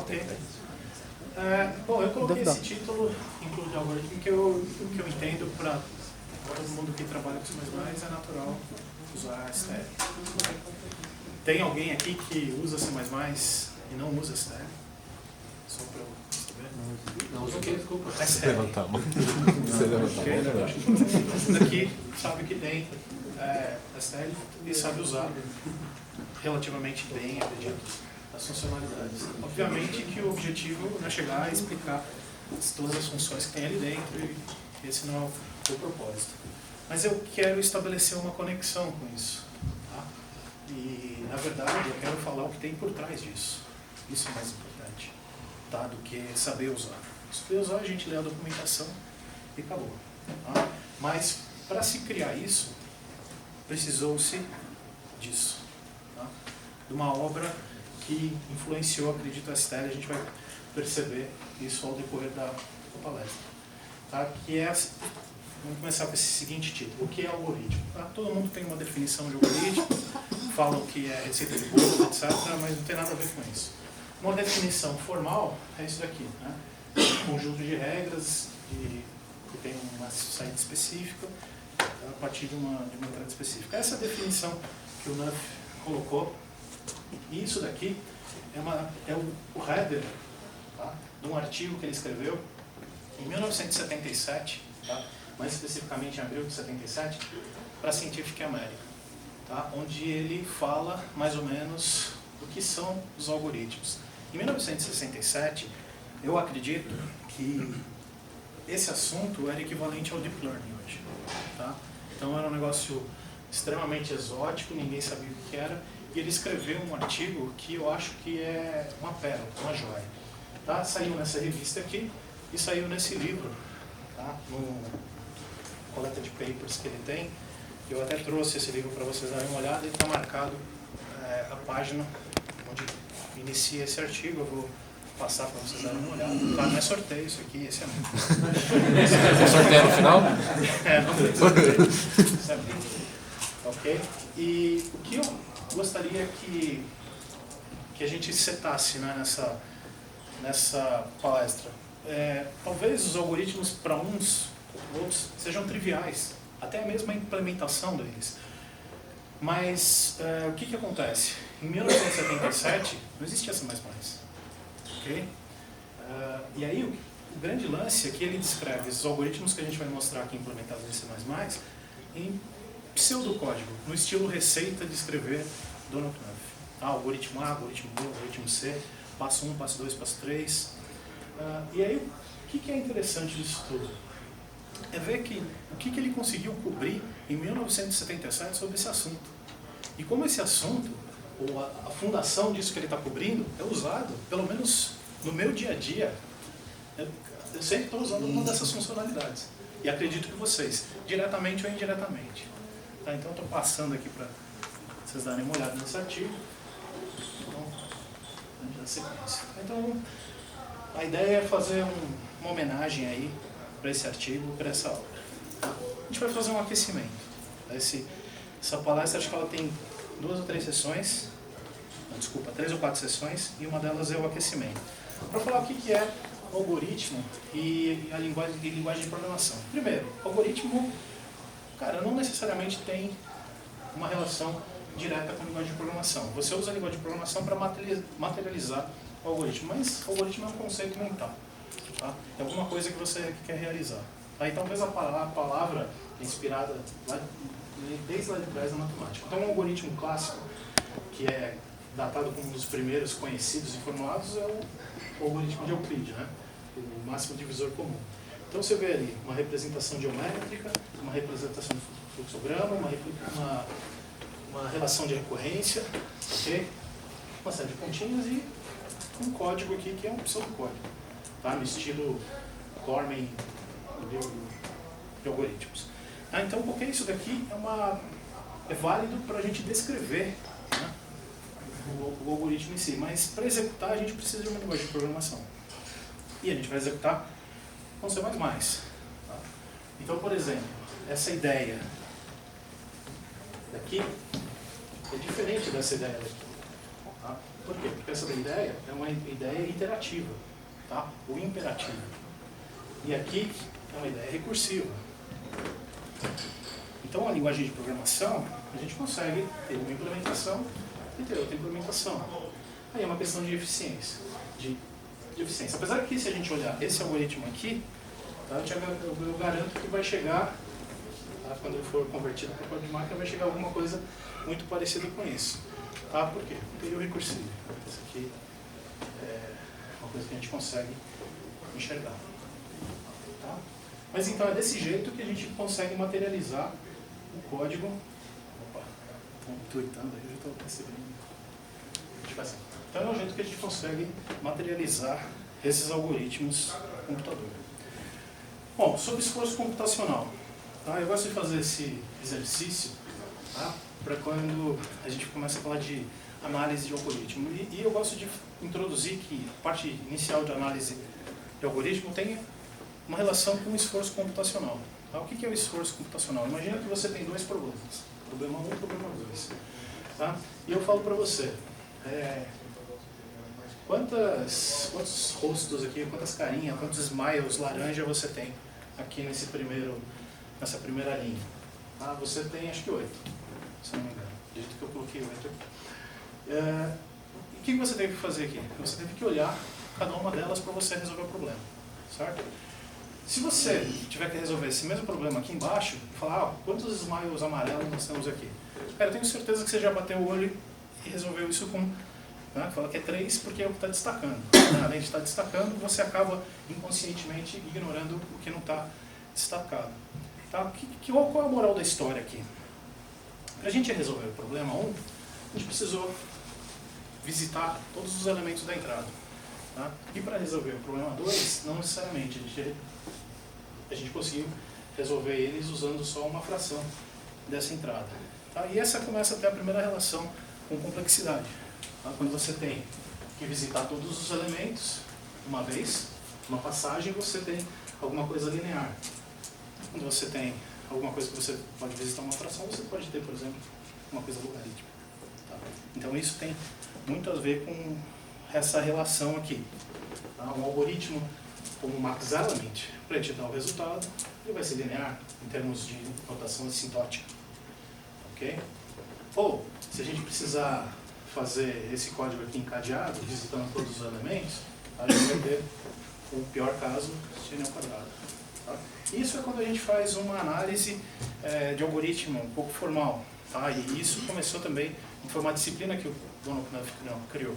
Ok. Bom, eu coloquei esse título, Include de algoritmo, que eu entendo para todo mundo que trabalha com C++, é natural usar STL. Tem alguém aqui que usa C++ e não usa STL? Só para eu saber. Não usa o quê? Desculpa. STL. Levantar a mão. Esse daqui sabe que tem STL e sabe usar relativamente bem, acredito, as funcionalidades. Obviamente que o objetivo não é chegar e explicar todas as funções que tem ali dentro, e esse não é o propósito. Mas eu quero estabelecer uma conexão com isso. Tá? E, na verdade, eu quero falar o que tem por trás disso. Isso é mais importante, tá? Do que saber usar. Saber usar, a gente lê a documentação e acabou. Tá? Mas, para se criar isso, precisou-se disso. Tá? De uma obra que influenciou, acredito, a STL, a gente vai perceber isso ao decorrer da palestra. Tá? Que é, vamos começar com esse seguinte título: o que é algoritmo? Tá? Todo mundo tem uma definição de algoritmo, falam que é receita de bolo, etc., mas não tem nada a ver com isso. Uma definição formal é isso daqui, né? Um conjunto de regras que tem uma saída específica a partir de uma entrada específica. Essa definição que o Nuff colocou, e isso daqui é o header, tá, de um artigo que ele escreveu em 1977, tá, mais especificamente em abril de 77, para a Scientific American, tá, onde ele fala mais ou menos do que são os algoritmos. Em 1967, eu acredito que esse assunto era equivalente ao Deep Learning hoje. Tá? Então era um negócio extremamente exótico, ninguém sabia o que era, e ele escreveu um artigo que eu acho que é uma pérola, uma joia. Tá? Saiu nessa revista aqui e saiu nesse livro, tá? No coleta de papers que ele tem. Eu até trouxe esse livro para vocês darem uma olhada, e está marcado a página onde inicia esse artigo. Eu vou passar para vocês darem uma olhada. Tá? Não é sorteio isso aqui, esse é meu. Tem sorteio no final? Não tem sorteio. Isso é meu. Ok? E o que eu gostaria que a gente setasse, né, nessa palestra. Talvez os algoritmos para uns ou outros sejam triviais, até mesmo a implementação deles. Mas o que acontece? Em 1977 não existia C++. Okay? E aí o grande lance é que ele descreve esses algoritmos que a gente vai mostrar aqui implementados em C++ em pseudocódigo, no estilo receita de escrever Donald Knuth. Algoritmo A, algoritmo B, algoritmo C, passo 1, passo 2, passo 3. E aí, o que é interessante disso tudo? É ver o que ele conseguiu cobrir em 1977 sobre esse assunto. E como esse assunto, ou a fundação disso que ele está cobrindo, é usado, pelo menos no meu dia a dia, eu sempre estou usando uma dessas funcionalidades. E acredito que vocês, diretamente ou indiretamente. Tá? Então, estou passando aqui para vocês darem uma olhada nesse artigo. Então, a ideia é fazer uma homenagem aí para esse artigo, para essa obra. A gente vai fazer um aquecimento. Essa palestra, acho que ela tem 2 ou 3 sessões, desculpa, 3 ou 4 sessões, e uma delas é o aquecimento. Para falar o que é algoritmo e a linguagem de programação. Primeiro, algoritmo, cara, não necessariamente tem uma relação direta com a linguagem de programação. Você usa a linguagem de programação para materializar o algoritmo, mas o algoritmo é um conceito mental. Tá? É alguma coisa que você quer realizar. Tá? E talvez a palavra é inspirada desde lá de trás da matemática. Então, um algoritmo clássico, que é datado como um dos primeiros conhecidos e formulados, é o algoritmo de Euclides, né? O máximo divisor comum. Então, você vê ali uma representação geométrica, uma representação de fluxograma, uma relação de recorrência, okay? Uma série de pontinhos e um código aqui que é um pseudocódigo, tá? No estilo Cormen de algoritmos. Então, porque isso daqui é válido para a gente descrever, né, o algoritmo em si, mas para executar a gente precisa de uma linguagem de programação. E a gente vai executar com C++. Tá? Então, por exemplo, essa ideia daqui é diferente dessa ideia daqui. Tá? Por quê? Porque essa ideia é uma ideia iterativa, tá? Ou imperativa. E aqui é uma ideia recursiva. Então, a linguagem de programação, a gente consegue ter uma implementação e ter outra implementação. Aí é uma questão de eficiência. De eficiência. Apesar que, se a gente olhar esse algoritmo aqui, tá, eu garanto que vai chegar, tá, quando ele for convertido para código de máquina, vai chegar alguma coisa muito parecida com isso. Tá? Por quê? Porque é o recursivo. Isso aqui é uma coisa que a gente consegue enxergar. Tá? Mas então é desse jeito que a gente consegue materializar o código. Opa, estou tweetando aí, eu já estou percebendo. Então é o jeito que a gente consegue materializar esses algoritmos no computador. Bom, sobre esforço computacional. Tá? Eu gosto de fazer esse exercício, tá, para quando a gente começa a falar de análise de algoritmo. E eu gosto de introduzir que a parte inicial de análise de algoritmo tem uma relação com o esforço computacional. Tá? O que é o esforço computacional? Imagina que você tem dois problemas. Problema 1 e problema 2. Tá? E eu falo para você, quantos rostos aqui, quantas carinhas, quantos smiles laranja você tem aqui nessa primeira linha? Tá? Você tem acho que 8, se não me engano. Do jeito que eu coloquei 8 aqui. O que você tem que fazer aqui? Você tem que olhar cada uma delas para você resolver o problema. Certo? Se você tiver que resolver esse mesmo problema aqui embaixo, e falar, quantos smiles amarelos nós temos aqui? Cara, eu tenho certeza que você já bateu o olho e resolveu isso com, né, fala que é 3 porque é o que está destacando. Além de estar destacando, você acaba inconscientemente ignorando o que não está destacado. Tá? Qual é a moral da história aqui? Para a gente resolver o problema 1, a gente precisou visitar todos os elementos da entrada. Tá? E para resolver o problema 2, não necessariamente, a gente conseguiu resolver eles usando só uma fração dessa entrada. Tá? E essa começa a ter a primeira relação com complexidade. Tá? Quando você tem que visitar todos os elementos uma vez, uma passagem, você tem alguma coisa linear. Quando você tem alguma coisa que você pode visitar uma fração, você pode ter, por exemplo, uma coisa logarítmica. Tá? Então isso tem muito a ver com essa relação aqui. Tá? Um algoritmo como o Max Element, para te dar o resultado, ele vai ser linear em termos de notação assintótica. Ok? Ou, se a gente precisar fazer esse código aqui encadeado, visitando todos os elementos, a gente vai ter o pior caso, sin ao quadrado. Tá? Isso é quando a gente faz uma análise de algoritmo um pouco formal. Tá? E isso começou também, foi uma disciplina que o Donald Knuth criou.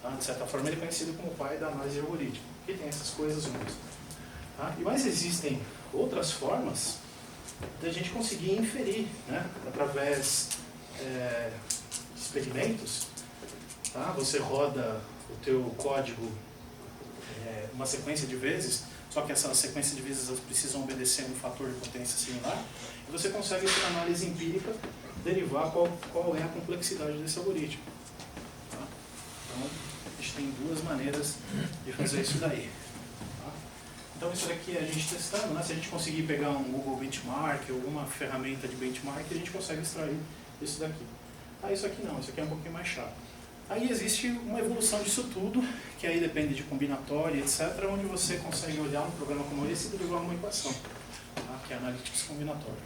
Tá? De certa forma, ele é conhecido como o pai da análise de algoritmo, que tem essas coisas juntas. Tá? Mas existem outras formas da gente conseguir inferir, né? Através de experimentos. Tá? Você roda o teu código uma sequência de vezes, só que essa sequência de vezes elas precisam obedecer um fator de potência similar, e você consegue, por análise empírica, derivar qual é a complexidade desse algoritmo. Tá? Então, a gente tem duas maneiras de fazer isso daí. Tá? Então, isso daqui é a gente testando, né? Se a gente conseguir pegar um Google Benchmark ou alguma ferramenta de benchmark, a gente consegue extrair isso daqui. Ah, isso aqui não, isso aqui é um pouquinho mais chato. Aí existe uma evolução disso tudo, que aí depende de combinatória, etc., onde você consegue olhar um programa como esse e derivar uma equação, tá? Que é Analytics combinatória.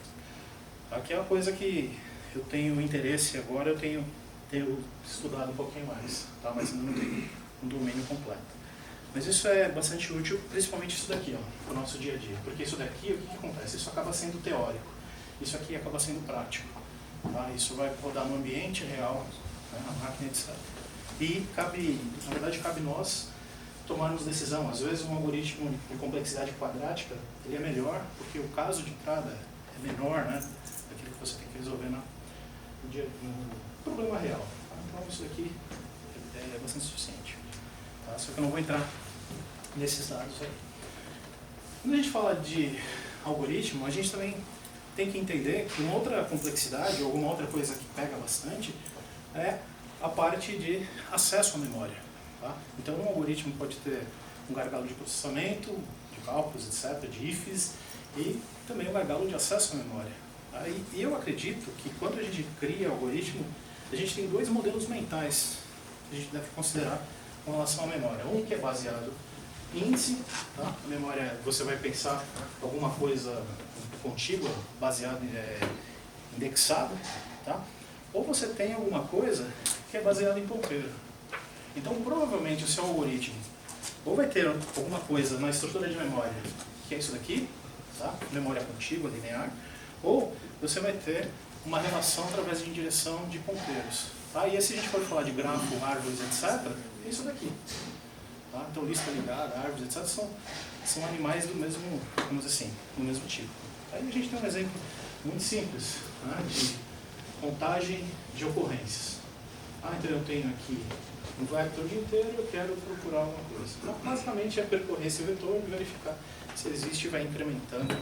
Tá? Que é uma coisa que eu tenho interesse agora, eu tenho estudado um pouquinho mais, tá? Mas ainda não tenho um domínio completo. Mas isso é bastante útil, principalmente isso daqui, para o nosso dia a dia. Porque isso daqui, o que acontece? Isso acaba sendo teórico, isso aqui acaba sendo prático. Tá? Isso vai rodar no ambiente real, né, na máquina, etc. E na verdade, cabe nós tomarmos decisão. Às vezes um algoritmo de complexidade quadrática ele é melhor, porque o caso de entrada é menor, né, daquilo que você tem que resolver no problema real. Tá? Então isso daqui é bastante suficiente. Tá? Só que eu não vou entrar nesses dados aí. Quando a gente fala de algoritmo, a gente também tem que entender que uma outra complexidade, ou alguma outra coisa que pega bastante, é a parte de acesso à memória. Tá? Então, um algoritmo pode ter um gargalo de processamento, de cálculos, etc., de ifs, e também um gargalo de acesso à memória. Tá? E eu acredito que quando a gente cria algoritmo, a gente tem dois modelos mentais que a gente deve considerar com relação à memória. Um que é baseado em índice, tá? A memória, você vai pensar alguma coisa contígua, baseada indexada, tá? Ou você tem alguma coisa que é baseada em ponteiro. Então, provavelmente, o seu algoritmo ou vai ter alguma coisa na estrutura de memória, que é isso daqui, tá? Memória contígua, linear, ou você vai ter uma relação através de direção de ponteiros. Tá? E se a gente for falar de grafo, árvores, etc., é isso daqui. Tá? Então, lista ligada, árvores, etc., são animais do mesmo, vamos dizer assim, do mesmo tipo. Aí a gente tem um exemplo muito simples, né, de contagem de ocorrências. Então eu tenho aqui um vector inteiro e eu quero procurar alguma coisa. Então, basicamente, é percorrer esse vetor e verificar se ele existe e vai incrementando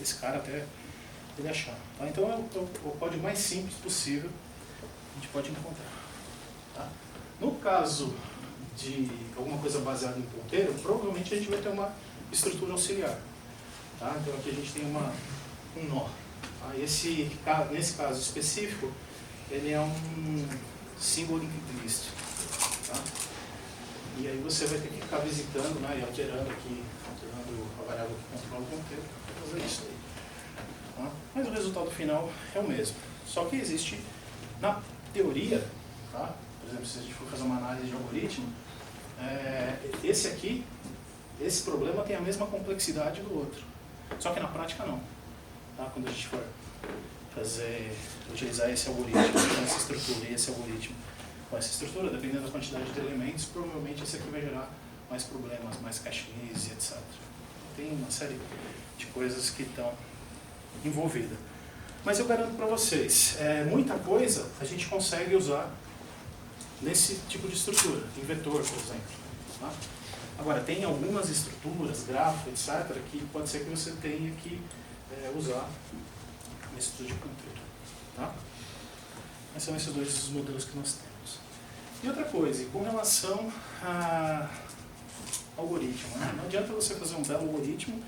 esse cara até ele achar. Tá? Então, é o código mais simples possível que a gente pode encontrar. Tá? No caso de alguma coisa baseada em ponteiro, provavelmente a gente vai ter uma estrutura auxiliar. Tá? Então, aqui a gente tem um nó. Tá? Nesse caso específico, ele é um single linked list. Tá? E aí você vai ter que ficar visitando, né, e alterando a variável que controla o ponteiro para fazer isso aí. Tá? Mas o resultado final é o mesmo. Só que existe, na teoria, tá? Por exemplo, se a gente for fazer uma análise de algoritmo, esse problema tem a mesma complexidade do outro. Só que na prática não. Tá? Quando a gente for utilizar esse algoritmo, essa estrutura e esse algoritmo com essa estrutura, dependendo da quantidade de elementos, provavelmente esse aqui vai gerar mais problemas, mais cache miss, etc. Tem uma série de coisas que estão envolvidas. Mas eu garanto para vocês, muita coisa a gente consegue usar nesse tipo de estrutura, em vetor, por exemplo. Tá? Agora, tem algumas estruturas, grafo, etc., que pode ser que você tenha que usar nesse estudo de ponteiro. Tá? Esses são esses dois modelos que nós temos. E outra coisa, com relação a algoritmo, né? Não adianta você fazer um belo algoritmo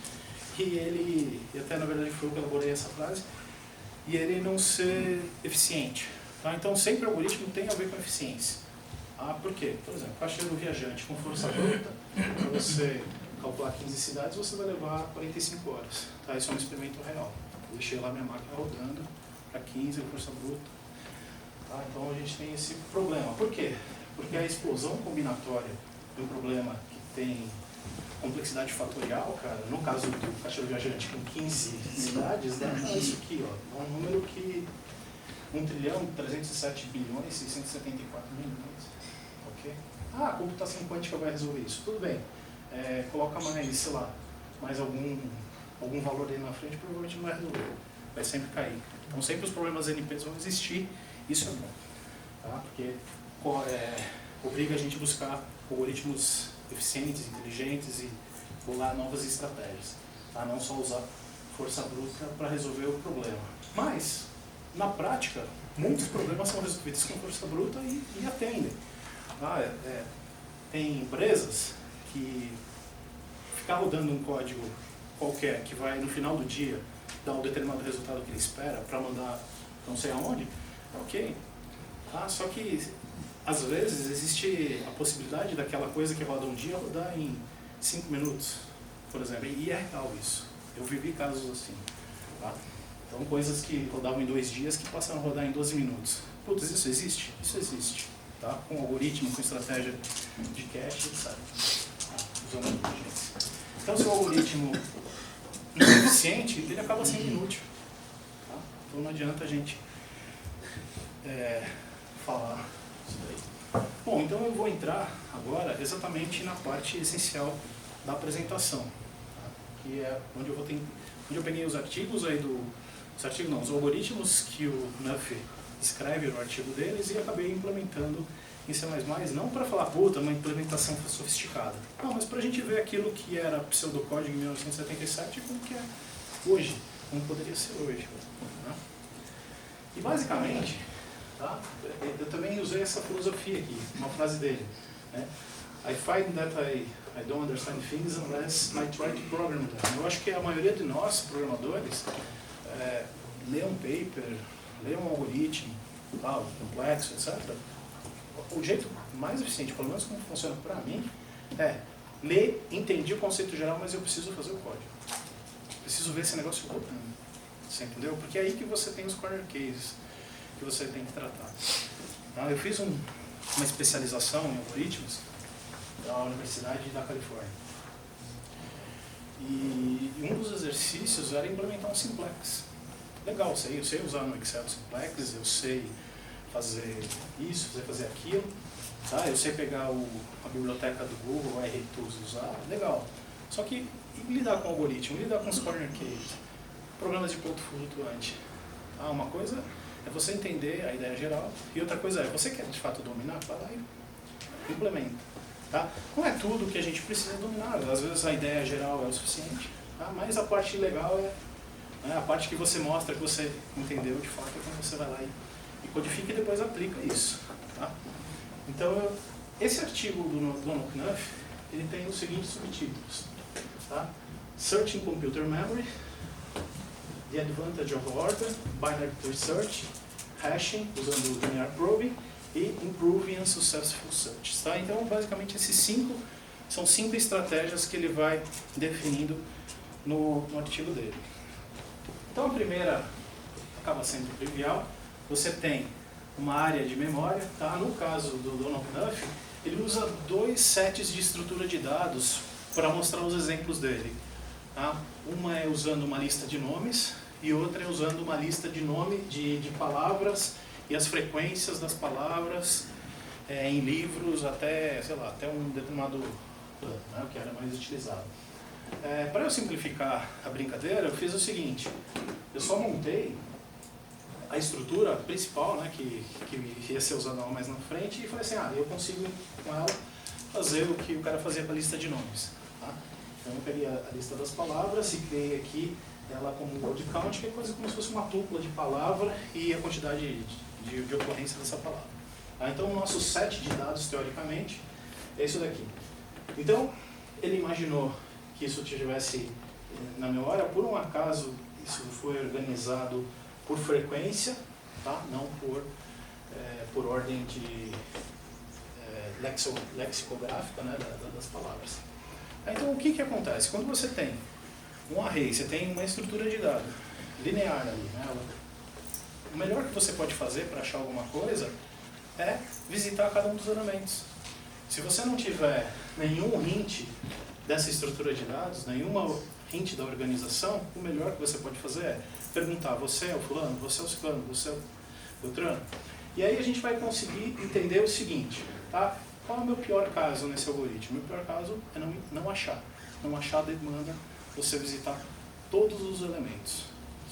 e até na verdade foi eu que elaborei essa frase, e ele não ser eficiente. Tá? Então sempre o algoritmo tem a ver com eficiência. Por quê? Por exemplo, caixeiro viajante com força bruta, para você calcular 15 cidades, você vai levar 45 horas. Tá? Isso é um experimento real. Eu deixei lá minha máquina rodando para 15 com força bruta. Tá? Então a gente tem esse problema. Por quê? Porque a explosão combinatória de um problema que tem complexidade fatorial, cara, no caso do caixeiro viajante com 15 cidades, dá isso aqui, ó, é um número que 1.307 bilhões 674 milhões. Ok? A computação quântica vai resolver isso. Tudo bem. Coloca mais, sei lá, mais algum valor aí na frente, provavelmente não vai resolver. Vai sempre cair. Então sempre os problemas NPs vão existir. Isso é bom. Tá? Porque obriga a gente a buscar algoritmos eficientes, inteligentes e bolar novas estratégias. Tá? Não só usar força bruta para resolver o problema. Mas, na prática, muitos problemas são resolvidos com força bruta e atendem. Tá? Tem empresas que ficar rodando um código qualquer que vai no final do dia dar um determinado resultado que ele espera para mandar não sei aonde, ok. Tá? Só que às vezes existe a possibilidade daquela coisa que roda um dia rodar em 5 minutos, por exemplo, e é real isso. Eu vivi casos assim. Tá? Então coisas que rodavam em 2 dias que passaram a rodar em 12 minutos. Putz, isso existe? Isso existe. Tá? Com algoritmo, com estratégia de cache, etc. Usando a inteligência. Então, se o algoritmo não é eficiente, ele acaba sendo inútil. Tá? Então, não adianta a gente falar isso daí. Bom, então eu vou entrar agora exatamente na parte essencial da apresentação, tá? Que é onde eu peguei os artigos aí os algoritmos que o Nuff escreve no artigo deles e acabei implementando em C++, não para falar, puta, uma implementação sofisticada. Não, mas para a gente ver aquilo que era pseudocódigo em 1977 e como que é hoje, como poderia ser hoje. Né? E basicamente, tá? Eu também usei essa filosofia aqui, uma frase dele. Né? I find that I don't understand things unless I try to program them. Eu acho que a maioria de nós, programadores, lê um paper, lê um algoritmo, tal, complexo, etc., o jeito mais eficiente, pelo menos como funciona para mim, é ler, entendi o conceito geral, mas eu preciso fazer o código. Preciso ver esse negócio rodando. Você entendeu? Porque é aí que você tem os corner cases que você tem que tratar. Tá? Eu fiz uma especialização em algoritmos da Universidade da Califórnia. E um dos exercícios era implementar um simplex. Legal, eu sei usar no Excel simplex, eu sei fazer isso, sei fazer aquilo, tá? Eu sei pegar a biblioteca do Google, o RTools e usar, legal. Só que lidar com o algoritmo, lidar com os corner cases, problemas de ponto flutuante. Ah, uma coisa é você entender a ideia geral e outra coisa é, você quer de fato dominar? Vai lá e implementa. Tá? Não é tudo que a gente precisa dominar, às vezes a ideia geral é o suficiente, tá? Mas a parte legal é a parte que você mostra que você entendeu de fato, é quando você vai lá e codifica e depois aplica isso. Tá? Então, esse artigo do Donald Knuth, ele tem os seguintes subtítulos. Tá? Searching Computer Memory, The Advantage of Order, Binary Tree Search, Hashing, usando o Linear Probing, e Improving and Successful Search. Tá? Então, basicamente, são 5 estratégias que ele vai definindo no artigo dele. Então, a primeira acaba sendo trivial. Você tem uma área de memória. Tá? No caso do Donald Knuth, ele usa 2 sets de estrutura de dados para mostrar os exemplos dele. Tá? Uma é usando uma lista de nomes e outra é usando uma lista de de palavras e as frequências das palavras em livros até, sei lá, até um determinado plano, né, o que era mais utilizado. Para eu simplificar a brincadeira, eu fiz o seguinte, eu só montei a estrutura principal, né, que ia ser usada lá mais na frente, e falei assim, eu consigo com ela fazer o que o cara fazia com a lista de nomes. Tá? Então eu peguei a lista das palavras e criei aqui ela como word count, que é coisa como se fosse uma tupla de palavra e a quantidade de ocorrência dessa palavra. Tá? Então o nosso set de dados, teoricamente, é isso daqui. Então, ele imaginou que isso estivesse na memória, por um acaso isso foi organizado por frequência, tá? Não por ordem de lexicográfica, né, das palavras. Então o que acontece? Quando você tem um array, você tem uma estrutura de dados linear ali, né? O melhor que você pode fazer para achar alguma coisa é visitar cada um dos elementos. Se você não tiver nenhum hint dessa estrutura de dados, nenhuma hint da organização, o melhor que você pode fazer é perguntar, você é o fulano, você é o ciclano, você é o beltrano. E aí a gente vai conseguir entender o seguinte, tá? Qual é o meu pior caso nesse algoritmo? O meu pior caso é não achar. Não achar demanda você visitar todos os elementos,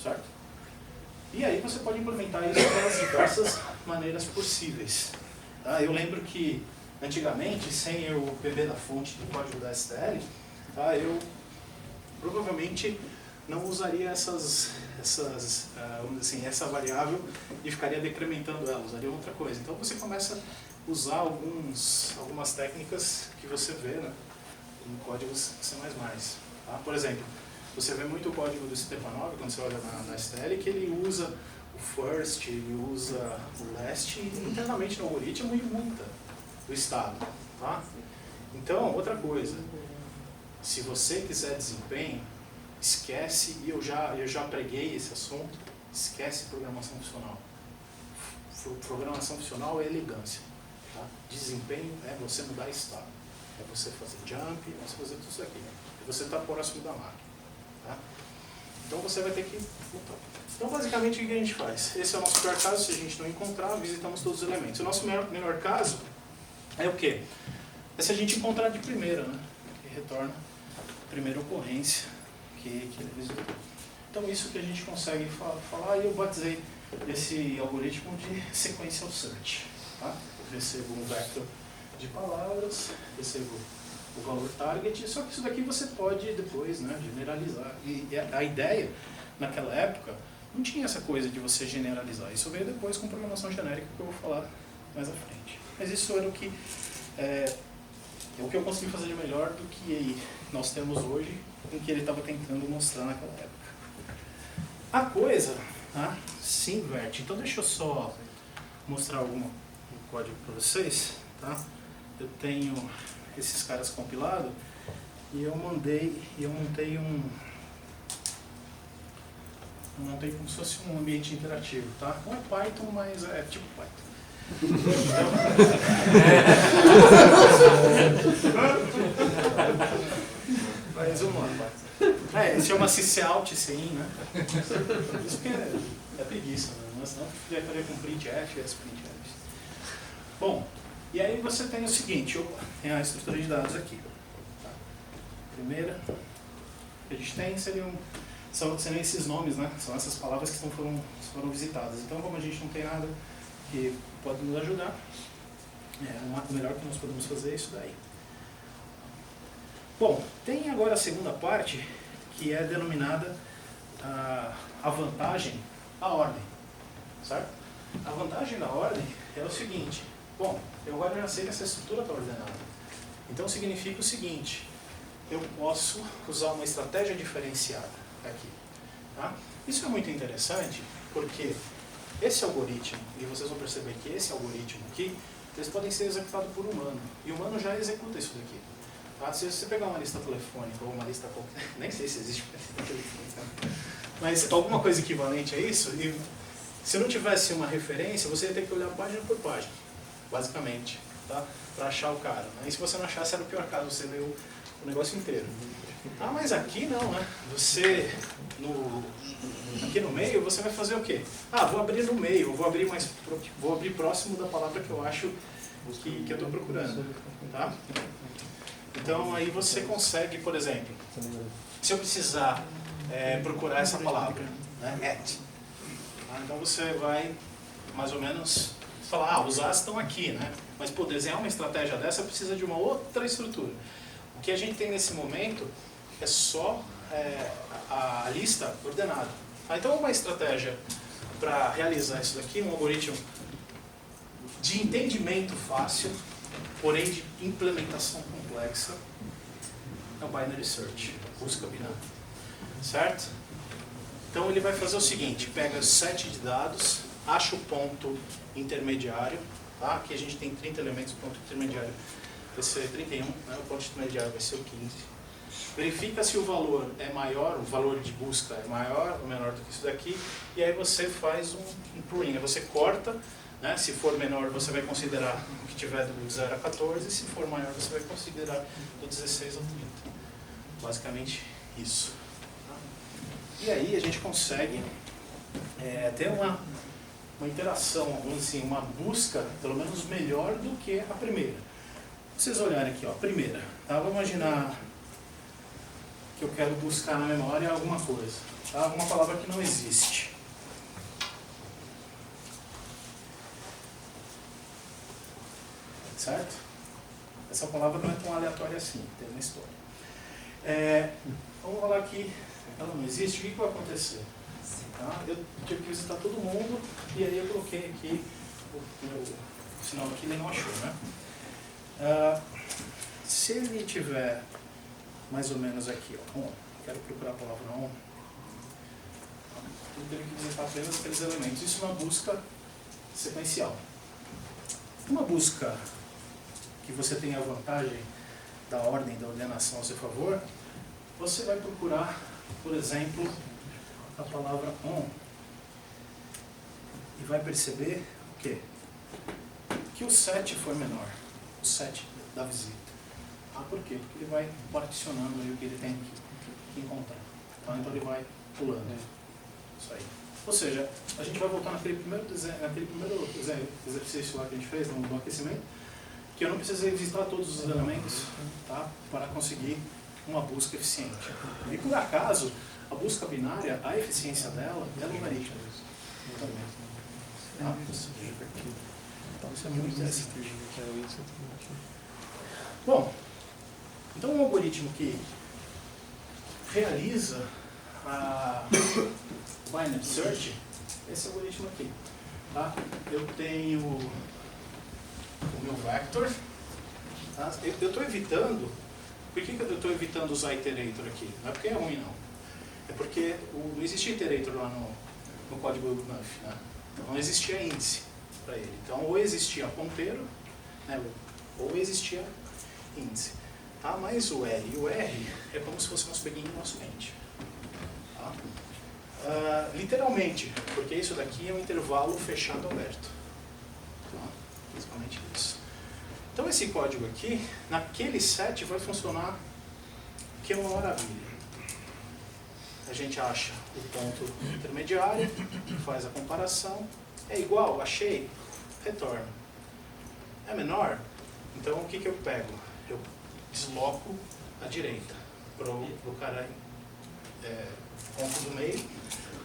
certo? E aí você pode implementar isso das diversas maneiras possíveis. Tá? Eu lembro que, antigamente, sem eu beber da fonte do código da STL, tá? Eu provavelmente não usaria vamos dizer assim, essa variável e ficaria decrementando ela, usaria outra coisa. Então você começa a usar algumas técnicas que você vê, né, no código C++. Tá? Por exemplo, você vê muito o código do Stepanov, quando você olha na STL, que ele usa o first, ele usa o last internamente no algoritmo e muda o estado. Tá? Então, outra coisa, se você quiser desempenho, esquece, e eu já preguei esse assunto, esquece programação funcional. Programação funcional é elegância. Tá? Desempenho é você mudar estado. É você fazer jump, é você fazer tudo isso aqui. É você estar próximo da máquina. Tá? Então você vai ter que lutar. Então basicamente o que a gente faz? Esse é o nosso pior caso, se a gente não encontrar, visitamos todos os elementos. O nosso melhor caso é o quê? É se a gente encontrar de primeira, né? Que retorna a primeira ocorrência que ele visitou. Então isso que a gente consegue falar, e eu batizei esse algoritmo de sequential search. Tá? Eu recebo um vector de palavras, recebo o valor target, só que isso daqui você pode depois, né, generalizar. E a ideia, naquela época, não tinha essa coisa de você generalizar. Isso veio depois com programação genérica, que eu vou falar mais à frente. Mas isso era o que eu consegui fazer de melhor do que nós temos hoje, em que ele estava tentando mostrar naquela época. A coisa se inverte. Então deixa eu só mostrar código para vocês, tá? Eu tenho esses caras compilados e eu montei como se fosse um ambiente interativo, tá? Não é Python, mas é tipo Python. Mas vamos lá. Chama-se Cout CIN, né? Isso que é preguiça, né? Mas não podia fazer com printf e printf. Bom, e aí você tem o seguinte, tem a estrutura de dados aqui. Tá? Primeira que a gente tem seriam esses nomes, né? São essas palavras que foram visitadas. Então, como a gente não tem nada que pode nos ajudar, o melhor que nós podemos fazer é isso daí. Bom, tem agora a segunda parte, que é denominada a vantagem da ordem, certo? A vantagem da ordem é o seguinte, bom, eu agora já sei que essa estrutura está ordenada. Então significa o seguinte, eu posso usar uma estratégia diferenciada aqui. Tá? Isso é muito interessante, porque esse algoritmo, e vocês vão perceber que esse algoritmo aqui, eles podem ser executados por humano, e o humano já executa isso daqui. Tá? Se você pegar uma lista telefônica ou uma lista qualquer, nem sei se existe uma lista telefônica, mas alguma coisa equivalente a isso, e se não tivesse uma referência, você ia ter que olhar página por página, basicamente, tá? Para achar o cara. Né? E se você não achasse, era o pior caso, você leu o negócio inteiro. Ah, mas aqui não, né? Você, aqui no meio, você vai fazer o quê? Ah, vou abrir no meio, vou abrir próximo da palavra que eu acho que eu estou procurando, tá? Então, aí você consegue, por exemplo, se eu precisar procurar essa palavra, né, at, tá? Então você vai, mais ou menos, falar, os As estão aqui, né? Mas, pô, desenhar uma estratégia dessa precisa de uma outra estrutura. O que a gente tem nesse momento é só a lista ordenada. Tá? Então, uma estratégia para realizar isso daqui, um algoritmo de entendimento fácil, porém de implementação complexa, é o Binary Search, busca binária, certo? Então ele vai fazer o seguinte, pega o set de dados, acha o ponto intermediário, tá? Aqui a gente tem 30 elementos, o ponto intermediário vai ser 31, né? O ponto intermediário vai ser o 15. Verifica se o valor é maior, o valor de busca é maior ou menor do que isso daqui, e aí você faz um pruning, você corta. Né? Se for menor, você vai considerar o que tiver do 0 a 14, e se for maior, você vai considerar do 16 ao 30. Basicamente isso. Tá? E aí a gente consegue ter uma interação, vamos dizer assim, uma busca, pelo menos melhor do que a primeira. Se vocês olharem aqui, ó, a primeira, tá? Vamos imaginar que eu quero buscar na memória alguma coisa, tá? Alguma palavra que não existe. Certo? Essa palavra não é tão aleatória assim, tem uma história. Vamos falar que ela não existe, o que vai acontecer? Tá? Eu tive que visitar todo mundo e aí eu coloquei aqui o sinal aqui, ele não achou, né? Se ele tiver mais ou menos aqui, ó, quero procurar a palavra on, eu tenho que visitar apenas aqueles elementos. Isso é uma busca sequencial. Uma busca que você tem a vantagem da ordem, da ordenação ao seu favor, você vai procurar, por exemplo, a palavra on e vai perceber o quê? Que o set foi menor, o set da visita. Por quê? Porque ele vai particionando ali o que ele tem que encontrar. Tá? Então ele vai pulando. Isso aí. Ou seja, a gente vai voltar naquele primeiro exercício lá que a gente fez no aquecimento, que eu não precisei visitar todos os elementos, tá, para conseguir uma busca eficiente. E por acaso, a busca binária, a eficiência dela é logarítmica. Tá? Isso é muito interessante. Bom, então um algoritmo que realiza a Binary Search, esse algoritmo aqui. Tá? Eu tenho o meu vector. Tá? Eu estou evitando. Por que eu estou evitando usar iterator aqui? Não é porque é ruim, não. É porque não existia iterator lá no código do NUF. Né? Não existia índice. para ele. Então, ou existia ponteiro, né, ou existia índice. Tá? Mas o L e o R é como se fosse nosso peguinho e nosso mente. Tá? Literalmente, porque isso daqui é um intervalo fechado aberto. Tá? Principalmente isso. Então esse código aqui, naquele set vai funcionar, que é uma maravilha. A gente acha o ponto intermediário, faz a comparação, é igual, achei, retorna. É menor? Então o que eu pego? Eu desloco à direita para o cara ponto do meio.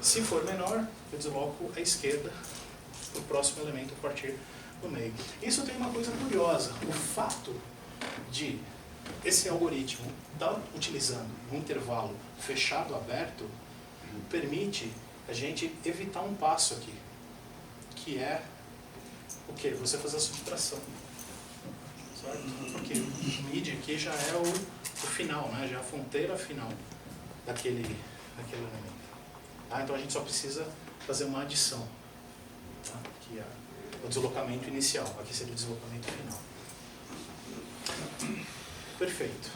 Se for menor, eu desloco à esquerda para o próximo elemento a partir do meio. Isso tem uma coisa curiosa. O fato de esse algoritmo estar utilizando um intervalo fechado aberto permite a gente evitar um passo aqui, que é o quê? Você fazer a subtração. Certo? Porque o mid aqui já é o final, né? Já é a fronteira final daquele elemento. Então a gente só precisa fazer uma adição, tá? Que é o deslocamento inicial. Aqui seria o deslocamento final. Perfeito.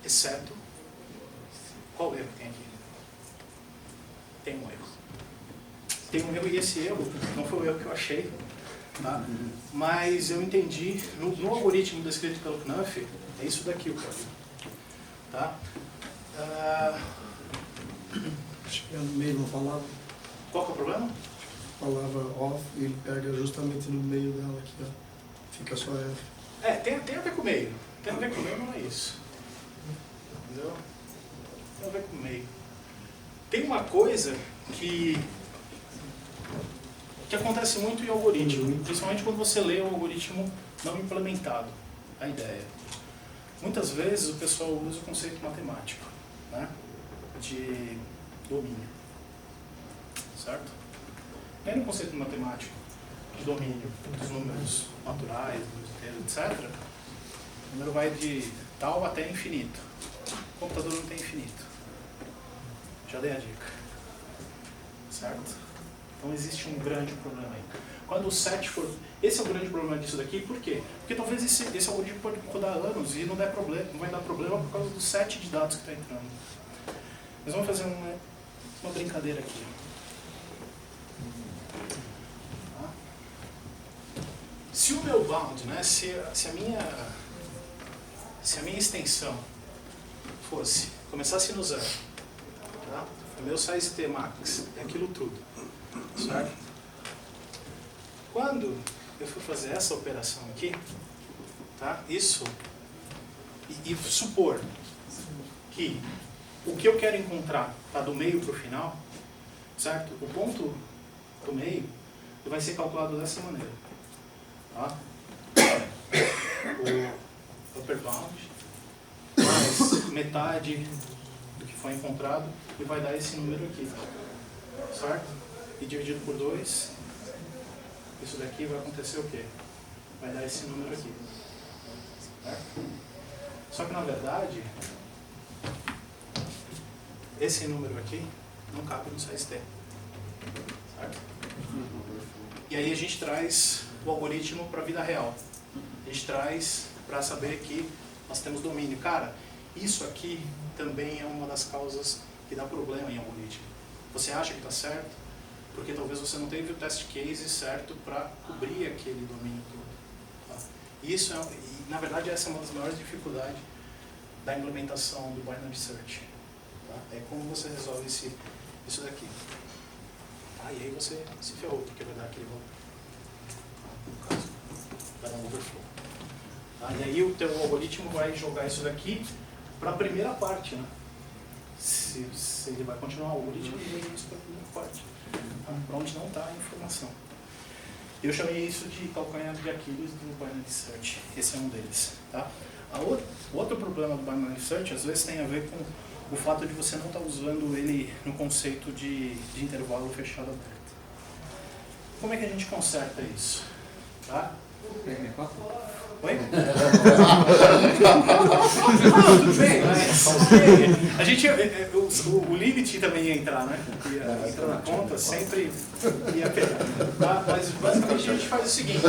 Exceto, qual erro tem aqui? Tem um erro. Tem um erro, e esse erro não foi o erro que eu achei, tá? Mas eu entendi, no algoritmo descrito pelo Knuth, é isso daqui o código. Tá? Acho que é no meio da palavra. Qual que é o problema? A palavra off, ele pega justamente no meio dela aqui, ó. Fica só F. Tem a ver com o meio. Tem a ver com o meio, não é isso. Entendeu? Tem a ver com o meio. Tem uma coisa que acontece muito em algoritmo, principalmente quando você lê um algoritmo não implementado, a ideia. Muitas vezes o pessoal usa o conceito matemático, né, de domínio, certo? E aí no conceito matemático de domínio dos números naturais, números inteiros, etc., o número vai de tal até infinito. O computador não tem infinito. Já dei a dica. Certo? Então existe um grande problema aí. Quando o set for... Esse é o grande problema disso daqui, por quê? Porque talvez esse algoritmo pode rodar anos e não vai dar problema por causa do set de dados que está entrando. Mas vamos fazer uma brincadeira aqui. Tá? Se o meu bound, né, se a minha extensão começasse no zero, tá? O meu size t max é aquilo tudo, certo? Quando eu for fazer essa operação aqui, tá? Isso, e supor que o que eu quero encontrar está do meio para o final, certo? O ponto do meio vai ser calculado dessa maneira, tá? O upper bound mais metade do que foi encontrado e vai dar esse número aqui, certo? E dividido por 2, isso daqui vai acontecer o quê? Vai dar esse número aqui, certo? Só que na verdade, esse número aqui não cabe no size t, certo? E aí a gente traz o algoritmo para a vida real. A gente traz para saber que nós temos domínio. Cara, isso aqui também é uma das causas que dá problema em algoritmo. Você acha que está certo, porque talvez você não teve o test case certo para cobrir aquele domínio todo. Tá? Isso e na verdade essa é uma das maiores dificuldades da implementação do binary search. Tá? É como você resolve isso daqui. Tá? E aí você se ferrou, porque vai dar aquele valor. No caso, vai dar um overflow. Tá? E aí o teu algoritmo vai jogar isso daqui para a primeira parte, né? Se ele vai continuar o algoritmo, ele vai jogar isso para a primeira parte, tá? Para onde não está a informação. Eu chamei isso de calcanhar de Aquiles do binary search. Esse é um deles. Tá? O outro problema do binary search às vezes tem a ver com o fato de você não estar usando ele no conceito de intervalo fechado aberto. Como é que a gente conserta isso? Tá? Oi? Não, tudo bem, mas a gente, o limite também ia entrar, né? Ia entrar na conta, sempre ia pegar. Tá? Mas basicamente a gente faz o seguinte,